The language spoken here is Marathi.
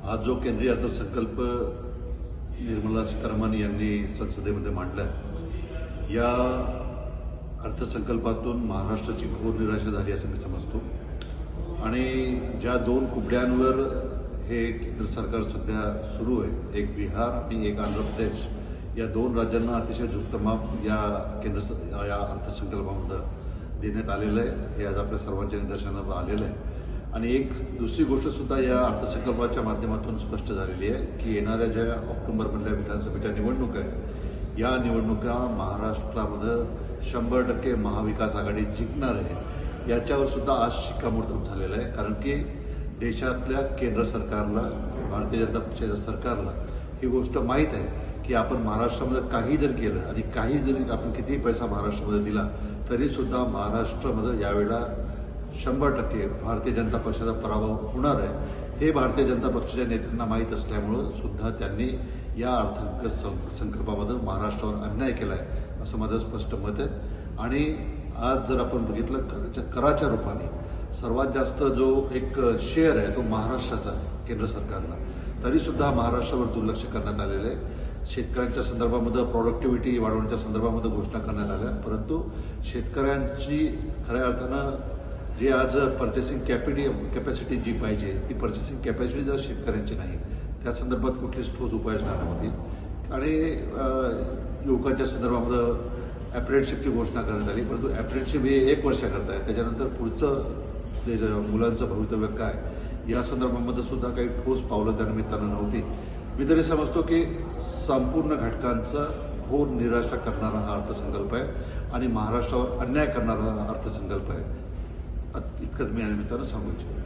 आज जो केंद्रीय अर्थसंकल्प निर्मला सीतारामन यांनी संसदेमध्ये मांडला, या अर्थसंकल्पातून महाराष्ट्राची घोर निराशा झाली असं मी समजतो। आणि ज्या दोन कुबड्यांवर हे केंद्र सरकार सध्या सुरू आहे, एक बिहार आणि एक आंध्र प्रदेश, या दोन राज्यांना अतिशय झुकतं माप या अर्थसंकल्पामध्ये देण्यात आलेलं आहे। हे आज आपल्या सर्वांच्या निदर्शनात आलेलं आहे। आणि एक दुसरी गोष्ट सुद्धा या अर्थसंकल्पाच्या माध्यमातून स्पष्ट झालेली आहे की येणाऱ्या ज्या ऑक्टोबरमधल्या विधानसभेच्या निवडणुका आहेत, या निवडणुका महाराष्ट्रामध्ये 100% महाविकास आघाडी जिंकणार आहे, याच्यावर सुद्धा आज शिक्कामोर्तब झालेलं आहे। कारण की देशातल्या केंद्र सरकारला, भारतीय जनता पक्षाच्या सरकारला ही गोष्ट माहीत आहे की आपण महाराष्ट्रामध्ये काही जर केलं आणि काही जरी आपण कितीही पैसा महाराष्ट्रामध्ये दिला तरीसुद्धा महाराष्ट्रामध्ये यावेळेला 100% भारतीय जनता पक्षाचा पराभव होणार आहे। हे भारतीय जनता पक्षाच्या नेत्यांना माहीत असल्यामुळं सुद्धा त्यांनी या अर्थसंकल्पामध्ये महाराष्ट्रावर अन्याय केला आहे असं माझं स्पष्ट मत आहे। आणि आज जर आपण बघितलं कराच्या रूपाने सर्वात जास्त जो एक शेअर आहे तो महाराष्ट्राचा आहे केंद्र सरकारला, तरीसुद्धा महाराष्ट्रावर दुर्लक्ष करण्यात आलेलं आहे। शेतकऱ्यांच्या संदर्भामध्ये प्रोडक्टिव्हिटी वाढवण्याच्या संदर्भामध्ये घोषणा करण्यात आल्या, परंतु शेतकऱ्यांची खऱ्या अर्थानं जी आज पर्चेसिंग कॅपॅसिटी जी पाहिजे ती पर्चेसिंग कॅपॅसिटी जर शेतकऱ्यांची नाही, त्या संदर्भात कुठलीच ठोस उपाययोजना नव्हती। आणि युवकांच्या संदर्भामध्ये अप्रेंटिसशिपची घोषणा करण्यात आली, परंतु अप्रेंटिसशिप हे 1 वर्षाकरता आहे, त्याच्यानंतर पुढचं ते मुलांचं भवितव्य काय या संदर्भामध्ये सुद्धा काही ठोस पावलं त्या निमित्तानं नव्हती। मी तरी समजतो की संपूर्ण घटकांचा घोर निराशा करणारा हा अर्थसंकल्प आहे आणि महाराष्ट्रावर अन्याय करणारा हा अर्थसंकल्प आहे। इतकंच मी या निमित्तानं सांगू इच्छितो।